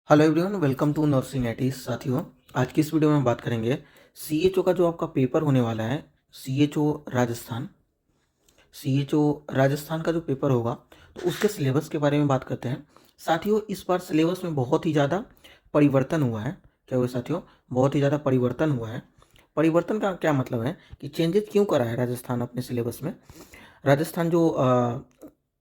Hello everyone, welcome to nursing eighties. साथियों, आज की इस वीडियो में हम बात करेंगे सीएचओ का जो आपका पेपर होने वाला है। सीएचओ राजस्थान का जो पेपर होगा तो उसके सिलेबस के बारे में बात करते हैं। साथियों, इस बार सिलेबस में बहुत ही ज़्यादा परिवर्तन हुआ है। क्या हुआ साथियों? बहुत ही ज़्यादा परिवर्तन हुआ है। परिवर्तन का क्या मतलब है कि चेंजेस क्यों करा है राजस्थान अपने सिलेबस में। राजस्थान जो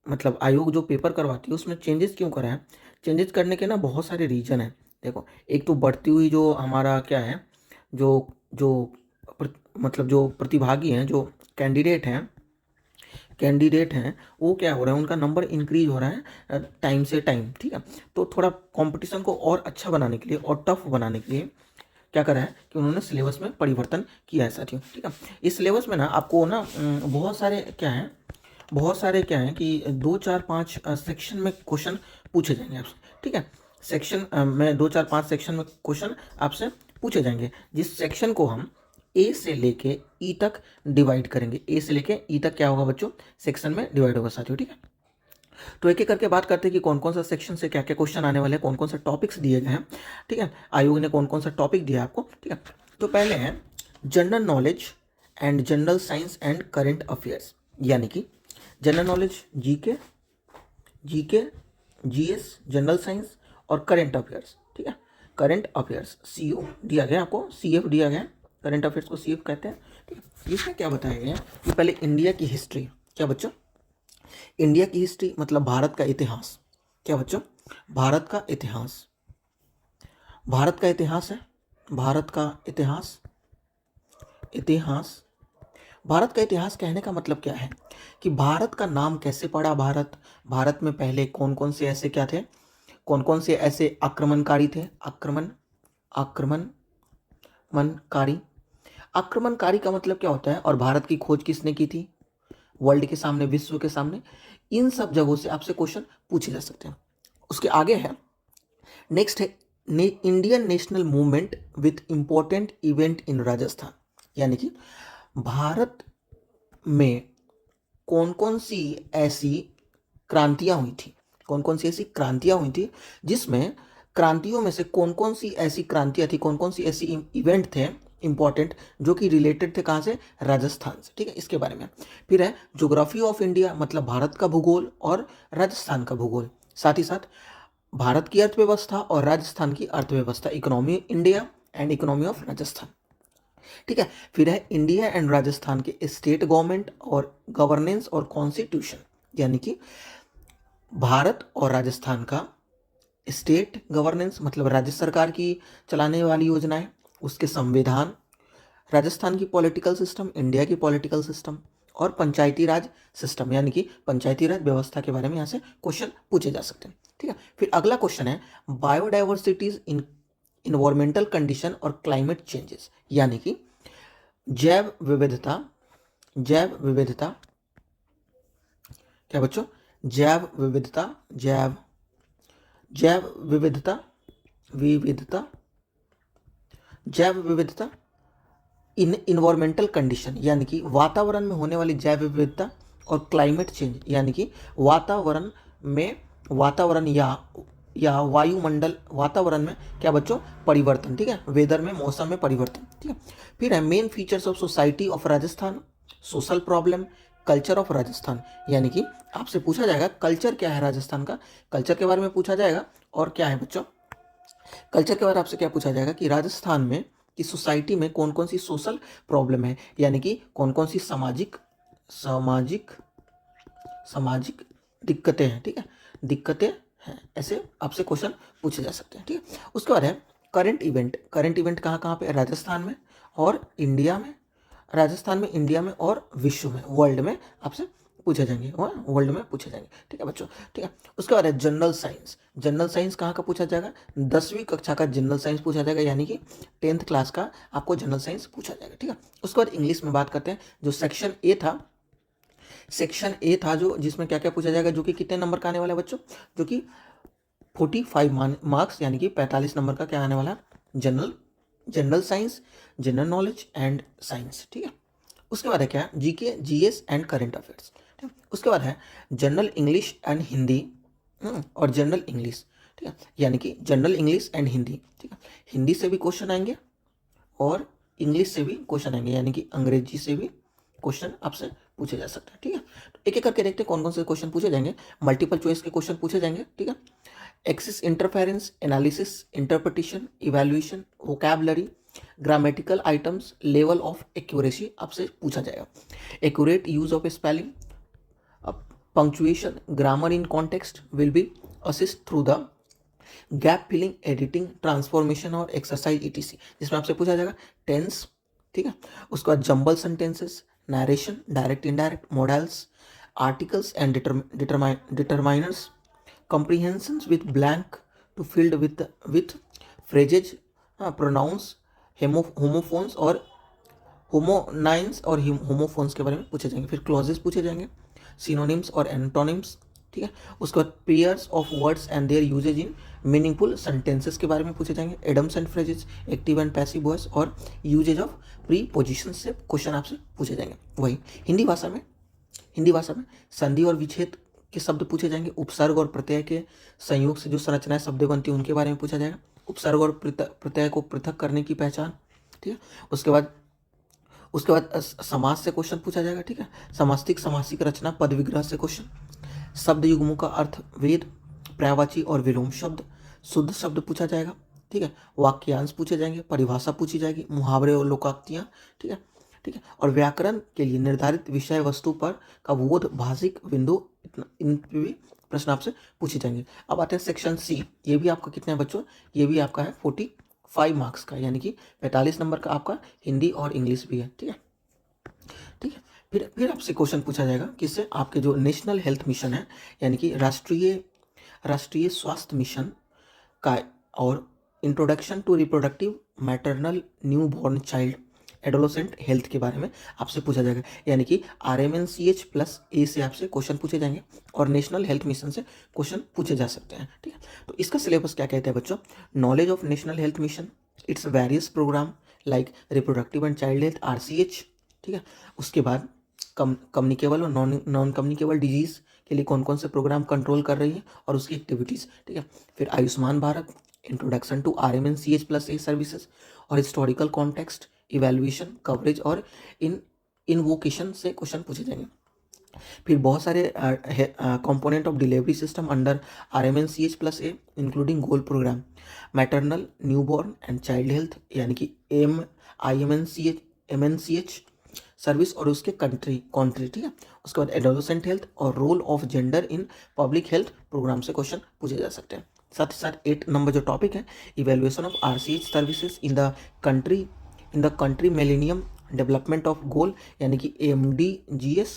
मतलब आयोग जो पेपर करवाती है उसमें चेंजेस क्यों करा है। चेंजेस करने के ना बहुत सारे रीज़न हैं। देखो, एक तो बढ़ती हुई जो हमारा क्या है, जो जो मतलब जो प्रतिभागी हैं, जो कैंडिडेट हैं वो क्या हो रहा है, उनका नंबर इंक्रीज हो रहा है टाइम से टाइम। ठीक है, तो थोड़ा कंपटीशन को और अच्छा बनाने के लिए और टफ बनाने के लिए क्या करा है कि उन्होंने सिलेबस में परिवर्तन किया है साथियों। ठीक है, इस सिलेबस में ना आपको ना बहुत सारे क्या हैं कि 2 4 5 सेक्शन में क्वेश्चन पूछे जाएंगे आपसे। ठीक है, सेक्शन में 2 4 5 सेक्शन में क्वेश्चन आपसे पूछे जाएंगे, जिस सेक्शन को हम ए से लेके ई तक डिवाइड करेंगे। ए से लेके ई तक क्या होगा बच्चों, सेक्शन में डिवाइड होगा साथियों। ठीक है, तो एक एक करके बात करते हैं कि कौन कौन सा सेक्शन से क्या क्या क्वेश्चन आने वाले हैं, कौन कौन सा टॉपिक्स दिए गए हैं। ठीक है, आयोग ने कौन कौन सा टॉपिक दिया आपको। ठीक है, तो पहले है general knowledge and general science and current affairs, यानी कि general knowledge GK, GK GS, general science और करेंट अफेयर्स। ठीक है, करेंट अफेयर्स सीओ दिया गया आपको, सीएफ दिया गया। करेंट अफेयर्स को सीएफ कहते हैं। ठीक है, इसमें क्या बताया गया है कि पहले इंडिया की हिस्ट्री। क्या बच्चों? इंडिया की हिस्ट्री मतलब भारत का इतिहास। क्या बच्चों? भारत का इतिहास। भारत का इतिहास है, भारत का इतिहास। इतिहास, भारत का इतिहास कहने का मतलब क्या है कि भारत का नाम कैसे पड़ा। भारत में पहले कौन कौन से ऐसे क्या थे, कौन कौन से ऐसे आक्रमणकारी थे। आक्रमणकारी आक्रमणकारी का मतलब क्या होता है, और भारत की खोज किसने की थी वर्ल्ड के सामने, विश्व के सामने। इन सब जगहों से आपसे क्वेश्चन पूछे जा सकते हैं। उसके आगे है, नेक्स्ट है Indian national movement with important event in Rajasthan, यानी कि भारत में कौन कौन सी ऐसी क्रांतियां हुई थी, कौन कौन सी ऐसी क्रांतियां हुई थी, जिसमें क्रांतियों में से कौन कौन सी ऐसी क्रांतियां थी, कौन कौन सी ऐसी इवेंट थे इंपॉर्टेंट, जो कि रिलेटेड थे कहाँ से, राजस्थान से। ठीक है, इसके बारे में। फिर है ज्योग्राफी ऑफ इंडिया, मतलब भारत का भूगोल और राजस्थान का भूगोल। साथ ही साथ भारत की अर्थव्यवस्था और राजस्थान की अर्थव्यवस्था, economy India and economy of Rajasthan. ठीक है, फिर है इंडिया एंड राजस्थान के स्टेट गवर्नमेंट और गवर्नेंस और कॉन्स्टिट्यूशन, यानी कि भारत और राजस्थान का स्टेट गवर्नेंस मतलब राज्य सरकार की चलाने वाली योजनाएं, उसके संविधान, राजस्थान की पॉलिटिकल सिस्टम, इंडिया की पॉलिटिकल सिस्टम और पंचायती राज सिस्टम, यानी कि पंचायती राज व्यवस्था के बारे में यहाँ से क्वेश्चन पूछे जा सकते हैं। ठीक है, फिर अगला क्वेश्चन है बायोडाइवर्सिटीज इन इन्वायरमेंटल कंडीशन और क्लाइमेट चेंजेस, यानी कि जैव विविधता। जैव विविधता, क्या बच्चों? जैव विविधता, जैव जैव विविधता, विविधता, जैव विविधता इन इन्वायरमेंटल कंडीशन, यानी कि वातावरण में होने वाली जैव विविधता, और क्लाइमेट चेंज, यानी कि वातावरण में, वातावरण या वायुमंडल, वातावरण में क्या बच्चों, परिवर्तन। ठीक है, वेदर में, मौसम में परिवर्तन। ठीक है, फिर है main features of society of Rajasthan, social problem, culture of Rajasthan, यानी कि आपसे पूछा जाएगा कल्चर क्या है राजस्थान का, कल्चर के बारे में पूछा जाएगा। और क्या है बच्चों, कल्चर के बारे में आपसे क्या पूछा जाएगा कि राजस्थान में कि सोसाइटी में कौन कौन सी सोशल प्रॉब्लम है, यानी कि कौन कौन सी सामाजिक सामाजिक सामाजिक दिक्कतें हैं। ठीक है, दिक्कतें हैं, ऐसे आपसे क्वेश्चन पूछे जा सकते हैं। ठीक है, उसके बाद है करंट इवेंट। करंट इवेंट कहाँ कहाँ पे, राजस्थान में और इंडिया में, राजस्थान में, इंडिया में और विश्व में, वर्ल्ड में आपसे पूछे जाएंगे, वर्ल्ड में पूछे जाएंगे। ठीक है बच्चों। ठीक है, उसके बाद है जनरल साइंस। जनरल साइंस कहाँ का पूछा जाएगा, 10वीं कक्षा का जनरल साइंस पूछा जाएगा, यानी कि 10th क्लास का आपको जनरल साइंस पूछा जाएगा। ठीक है, उसके बाद इंग्लिश में बात करते हैं। जो सेक्शन ए था जो, जिसमें क्या क्या पूछा जाएगा, जो कि कितने नंबर का आने वाला है बच्चों, जो कि 45 मार्क्स, यानी कि 45 नंबर का क्या आने वाला है, general science, general knowledge and science. ठीक है, उसके बाद है क्या, GK, GS and current affairs. ठीक है, उसके बाद है जनरल इंग्लिश एंड हिंदी, और जनरल इंग्लिश। ठीक है, यानी कि जनरल इंग्लिश एंड हिंदी। ठीक है, हिंदी से भी क्वेश्चन आएंगे और इंग्लिश से भी क्वेश्चन आएंगे, यानी कि अंग्रेजी से भी क्वेश्चन आपसे पूछे जा सकते हैं। ठीक है, तो एक एक करके देखते हैं कौन कौन से क्वेश्चन पूछे जाएंगे। मल्टीपल चॉइस के क्वेश्चन पूछे जाएंगे। ठीक है, access interference, analysis, interpretation, evaluation, vocabulary, grammatical items, level of accuracy आपसे पूछा जाएगा। Accurate use of spelling, punctuation, grammar in context will be assist through the gap filling, editing, transformation और exercise ETC, जिसमें आपसे पूछा जाएगा टेंस। ठीक है, उसके बाद jumble sentences, narration, direct indirect, models, articles and determiners, comprehensions with blank to filled with phrases, pronouns, homophones और होमोनाइम्स और होमोफोन्स के बारे में पूछे जाएंगे। फिर क्लॉजेस पूछे जाएंगे, सिनोनिम्स और एंटोनिम्स। ठीक है, उसके बाद pairs of words and their usages in meaningful sentences के बारे में पूछे जाएंगे। Idioms and phrases, active and passive voice और यूजेज ऑफ प्रीपोजिशन से क्वेश्चन आपसे पूछे जाएंगे। वही हिंदी भाषा में संधि और विच्छेद के शब्द पूछे जाएंगे। उपसर्ग और प्रत्यय के संयोग से जो संरचनाएं शब्द बनती है उनके बारे में पूछा जाएगा। उपसर्ग और प्रत्यय को पृथक करने की पहचान। ठीक है, उसके बाद समास से क्वेश्चन पूछा जाएगा। ठीक है, समास्तिक समासिक रचना, पद विग्रह से क्वेश्चन, शब्द युग्मों का अर्थ वेद, पर्यायवाची और विलोम शब्द, शुद्ध शब्द पूछा जाएगा। ठीक है, वाक्यांश पूछे जाएंगे, परिभाषा पूछी जाएगी, मुहावरे और लोकोक्तियाँ। ठीक है, और व्याकरण के लिए निर्धारित विषय वस्तु पर का बोध, भाषिक बिंदु, इन पे भी प्रश्न आपसे पूछे जाएंगे। अब आते हैं सेक्शन C। ये भी आपका कितना है बच्चों, ये भी आपका है 45 मार्क्स का, यानी कि 45 नंबर का आपका हिंदी और इंग्लिश भी है। ठीक है, फिर आपसे क्वेश्चन पूछा जाएगा किससे, आपके जो नेशनल हेल्थ मिशन है, यानी कि राष्ट्रीय स्वास्थ्य मिशन का, और introduction to reproductive maternal newborn child adolescent health के बारे में आपसे पूछा जाएगा, यानी कि RMNCH+A से आपसे क्वेश्चन पूछे जाएंगे और नेशनल हेल्थ मिशन से क्वेश्चन पूछे जा सकते हैं। ठीक है, तो इसका सिलेबस क्या कहते हैं बच्चों, knowledge of national health mission, its various programme like reproductive and child health RCH। ठीक है, उसके बाद कम्युनिकेबल और नॉन कम्युनिकेबल डिजीज़ के लिए कौन कौन से प्रोग्राम कंट्रोल कर रही है और उसकी एक्टिविटीज़। ठीक है, फिर Ayushman Bharat, introduction to RMNCH+A services और हिस्टोरिकल कॉन्टेक्स्ट, इवैल्यूएशन, कवरेज और इनवोकेशन से क्वेश्चन पूछे जाएंगे। फिर बहुत सारे component of delivery system under RMNCH+A including goal programme, maternal newborn and child health, यानी कि MNCH सर्विस और उसके कंट्री। ठीक है, उसके बाद एडोलेसेंट हेल्थ और role of gender in public health programme से क्वेश्चन पूछे जा सकते हैं। साथ ही साथ 8 नंबर जो टॉपिक है, evaluation of RCH services in the country millennium development of goal, यानी कि AMDGS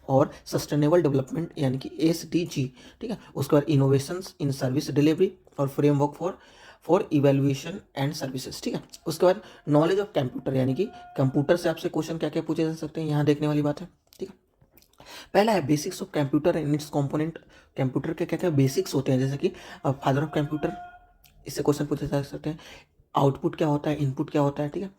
और सस्टेनेबल डेवलपमेंट, यानी कि SDG। ठीक है, उसके बाद इनोवेशंस इन सर्विस डिलीवरी और framework for evaluation and services. ठीक है, उसके बाद नॉलेज ऑफ कंप्यूटर, यानी कि कंप्यूटर से आपसे क्वेश्चन क्या क्या पूछे जा सकते हैं, यहाँ देखने वाली बात है। ठीक है, पहला है basics of computer and it's component. Computer के क्या क्या बेसिक्स होते हैं, जैसे कि फादर ऑफ कंप्यूटर, इससे क्वेश्चन पूछे जा सकते हैं। आउटपुट क्या होता है, इनपुट क्या होता है। ठीक है,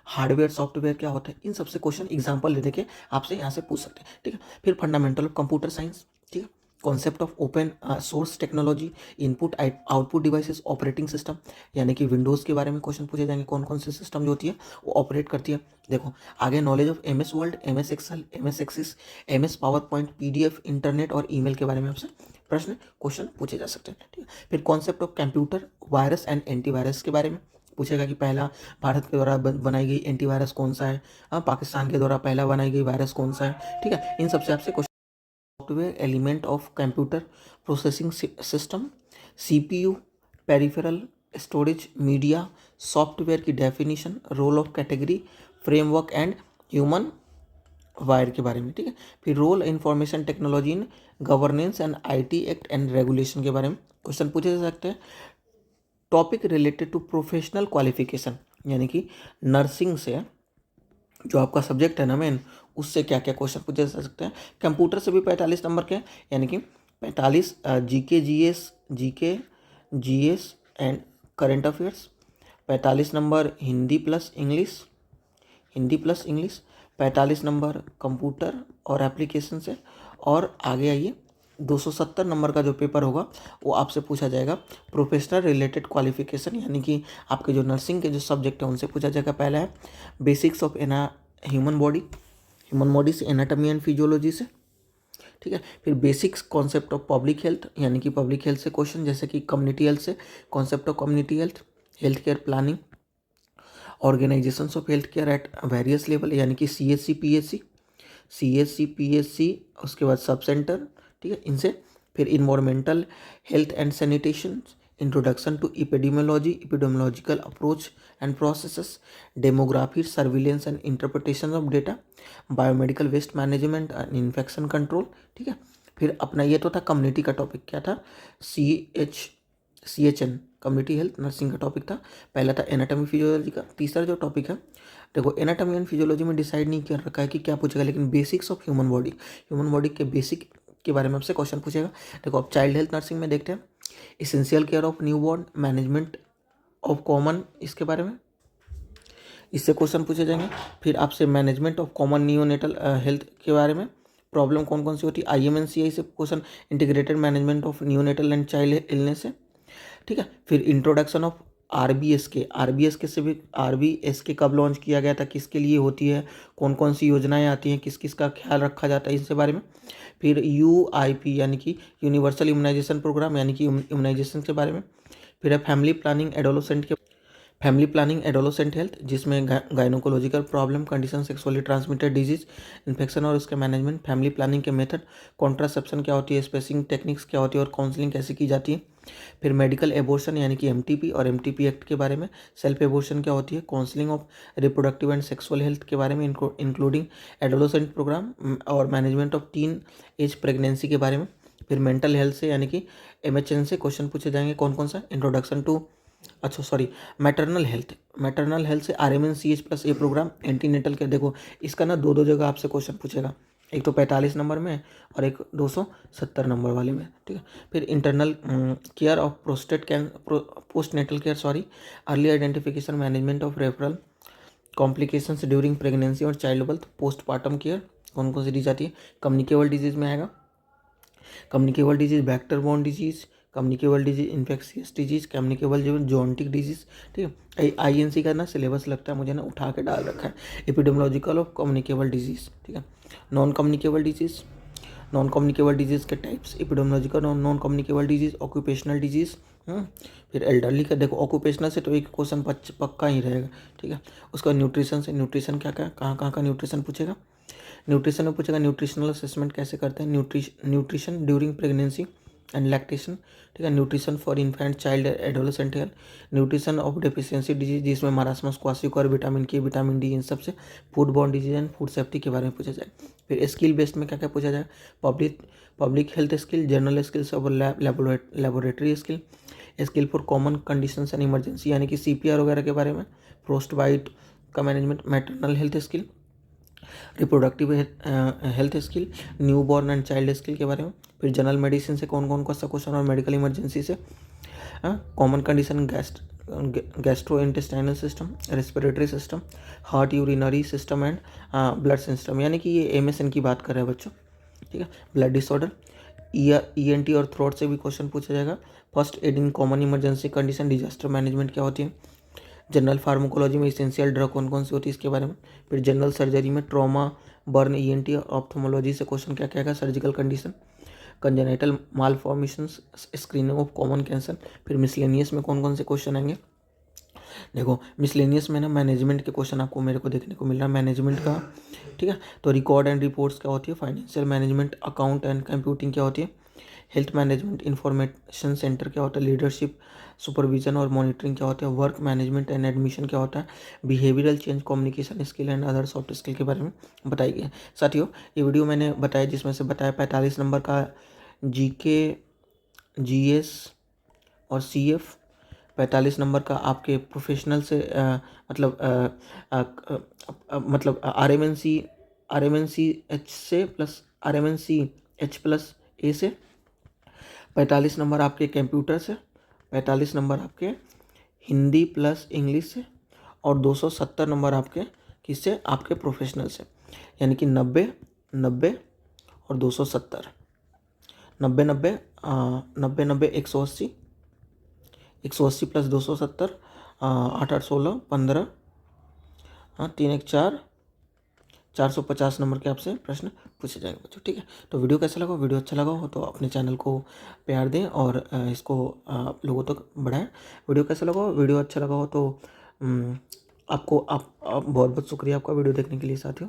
हार्डवेयर सॉफ्टवेयर क्या होता है, इन सबसे क्वेश्चन एग्जांपल ले देके आपसे यहाँ से पूछ सकते हैं। ठीक है, फिर फंडामेंटल ऑफ कंप्यूटर साइंस। ठीक है, concept of open source technology, input output devices, operating system, यानी कि विंडोज़ के बारे में क्वेश्चन पूछे जाएंगे, कौन कौन से सिस्टम जो होती है वो ऑपरेट करती है। देखो आगे knowledge of MS word, MS excel, MS access, MS PowerPoint, PDF, internet और ईमेल के बारे में आपसे प्रश्न क्वेश्चन पूछे जा सकते हैं। ठीक है, फिर concept of computer, virus and antivirus के बारे में पूछेगा कि पहला भारत के द्वारा बनाई गई एंटीवायरस कौन सा है, पाकिस्तान के द्वारा पहला बनाई गई वायरस कौन सा है। ठीक है, इन सबसे आपसे software element of computer processing system, CPU, peripheral, storage, media, software की definition, role of category, framework and humanware के बारे में। ठीक है, फिर role information technology in governance and IT act and regulation के बारे में क्वेश्चन पूछे जा सकते हैं। Topic related to professional qualification, यानी कि नर्सिंग से जो आपका सब्जेक्ट है ना मेन, उससे क्या क्या क्वेश्चन पूछे जा सकते हैं। कंप्यूटर से भी 45 नंबर के, यानी कि 45 GS and current affairs, 45 number Hindi plus English, 45 number computer और एप्लीकेशन से, और आगे आइए 270 नंबर का जो पेपर होगा वो आपसे पूछा जाएगा प्रोफेशनल रिलेटेड क्वालिफिकेशन, यानी कि आपके जो नर्सिंग के जो सब्जेक्ट है उनसे पूछा जाएगा। पहला है basics of human body, human body से एनाटॉमी एंड फिजियोलॉजी से, ठीक है। फिर basics concept of public health, यानी कि पब्लिक हेल्थ से क्वेश्चन, जैसे कि कम्युनिटी हेल्थ से concept of community health, health care planning, organisations of health care at various level, यानी कि CHC PHC, CHC PHC, उसके बाद सब सेंटर, ठीक है, इनसे। फिर environmental health and sanitation, introduction to epidemiology, epidemiological approach and processes, demography, surveillance and interpretation of data, biomedical waste management and infection control, ठीक है। फिर अपना ये तो था कम्युनिटी का टॉपिक, क्या था, CHN कम्युनिटी हेल्थ नर्सिंग का टॉपिक था। पहला था एनाटॉमी फिजियोलॉजी का। तीसरा जो टॉपिक है, देखो एनाटॉमी एंड फिजियोलॉजी में डिसाइड नहीं कर रखा है कि क्या पूछेगा, लेकिन बेसिक्स ऑफ ह्यूमन बॉडी के बेसिक के बारे में आपसे क्वेश्चन पूछेगा। देखो अब चाइल्ड हेल्थ नर्सिंग में देखते हैं, essential care of newborn, management of common, इसके बारे में इससे क्वेश्चन पूछे जाएंगे। फिर आपसे management of common neonatal health के बारे में प्रॉब्लम कौन कौन सी होती है, IMNCI से question, integrated management of neonatal and child illness से, ठीक है। फिर इंट्रोडक्शन ऑफ RBSK से भी, RBSK कब लॉन्च किया गया था, किसके लिए होती है, कौन कौन सी योजनाएं आती हैं, किस किस का ख्याल रखा जाता है, इसके बारे में। फिर UIP यानी कि यूनिवर्सल इम्यूनाइजेशन प्रोग्राम, यानी कि इम्यूनाइजेशन के बारे में। फिर है फैमिली प्लानिंग एडोलोसेंट हेल्थ, जिसमें gynaecological problem, condition, sexually transmitted disease, infection और उसके मैनेजमेंट, फैमिली प्लानिंग के मेथड, कॉन्ट्रासेप्शन क्या होती है, स्पेसिंग टेक्निक्स क्या होती है और काउंसलिंग कैसे की जाती है। फिर मेडिकल एबॉर्शन यानी कि MTP और MTP एक्ट के बारे में, सेल्फ एबॉर्शन क्या होती है, counselling of reproductive and sexual health के बारे में इंक्लूडिंग एडोलोसेंट प्रोग्राम और management of teen age pregnancy के बारे में। फिर मेंटल हेल्थ से यानी कि MHN से क्वेश्चन पूछे जाएंगे, कौन कौन सा, इंट्रोडक्शन टू, अच्छा सॉरी, मैटरनल हेल्थ से RMNCH+A प्रोग्राम, एंटीनेटल के, देखो इसका ना दो जगह आपसे क्वेश्चन पूछेगा, एक तो 45 नंबर में और एक 270 नंबर वाले में, ठीक है। फिर internal care of postnatal care, sorry, early identification, management of referral complications during pregnancy और चाइल्ड बर्थ, पोस्टपार्टम केयर, कौन कौन सी दी जाती है। कम्युनिकेबल डिजीज में आएगा, communicable disease, vector borne disease, communicable disease, infectious disease, communicable जो जोन्टिक disease, ठीक है। INC का ना सिलेबस लगता है मुझे ना, उठा के डाल रखा है, एपिडेमियोलॉजिकल ऑफ कम्युनिकेबल डिजीज, ठीक है। नॉन कम्युनिकेबल डिजीज के types, epidemiological non communicable disease, occupational disease, फिर एल्डरली का, देखो ऑक्यूपेशनल से तो एक क्वेश्चन पक्का ही रहेगा, ठीक है। उसका न्यूट्रिशन से, न्यूट्रिशन क्या क्या कहाँ का न्यूट्रिशन पूछेगा, न्यूट्रिशन में पूछेगा न्यूट्रिशनल असेसमेंट कैसे करते हैं, nutrition during pregnancy and lactation, ठीक है। Nutrition for infant child adolescent health, nutrition of deficiency disease, जिसमें मारास्मस क्वाशियोकर, विटामिन के, विटामिन डी, इन सब से, food borne disease and food safety के बारे में पूछा जाए। फिर स्किल बेस्ड में क्या क्या पूछा जाए, public health skill, general skills और laboratory skill for common conditions and emergency, यानी कि CPR वगैरह के बारे में, फ्रोस्ट बाइट का management, maternal health skill, reproductive health skill, newborn and child skill के बारे में। फिर जनरल मेडिसिन से कौन कौन सा क्वेश्चन और मेडिकल इमरजेंसी से, common condition, gastro intestinal system, respiratory system, heart urinary system and blood system, यानी कि ये MSN की बात कर रहे हैं बच्चों, ठीक है। ब्लड डिसऑर्डर, ENT और थ्रोट से भी क्वेश्चन पूछा जाएगा। First aid in common emergency condition, disaster management क्या होती है, जनरल फार्माकोलॉजी में इसेंशियल ड्रग कौन कौन सी होती है, इसके बारे में। फिर जनरल सर्जरी में ट्रॉमा, बर्न, ENT और ऑप्थोमोलॉजी से क्वेश्चन क्या क्या है, surgical condition, congenital मालफॉर्मेशंस, screening of common cancer. फिर मिसलेनियस में कौन कौन से क्वेश्चन आएंगे, देखो मिसलेनियस में ना मैनेजमेंट के क्वेश्चन आपको मेरे को देखने को मिल रहा है, मैनेजमेंट का, ठीक है। तो रिकॉर्ड एंड रिपोर्ट्स क्या होती है, financial management, account and computing क्या होती है, हेल्थ मैनेजमेंट, इंफॉर्मेशन सेंटर क्या होता है, लीडरशिप, सुपरविजन और मॉनिटरिंग क्या होता है, वर्क मैनेजमेंट एंड एडमिशन क्या होता है, behavioural change, communication skill and other soft skill के बारे में बताई गई है। साथियों ये वीडियो मैंने बताया, जिसमें से बताया 45 नंबर का GK, GS और CF, 45 नंबर का आपके प्रोफेशनल से मतलब RMNCH से प्लस RMNCH+A से, 45 नंबर आपके कंप्यूटर से, 45 नंबर आपके हिंदी प्लस इंग्लिश से, और 270 नंबर आपके किससे, आपके प्रोफेशनल से, यानी कि 90 90 और 270, 90 90 90 90 180, 180 प्लस 270, 8 8 16 15, हाँ 3 1 4, 450 नंबर के आपसे प्रश्न पूछे जाएंगे बच्चों। ठीक है, तो वीडियो कैसा लगा, वीडियो अच्छा लगा हो तो अपने चैनल को प्यार दें और इसको लोगों तक बढ़ाएं। वीडियो कैसा लगा हो, वीडियो अच्छा लगा हो तो आपको बहुत बहुत शुक्रिया आपका वीडियो देखने के लिए साथियों।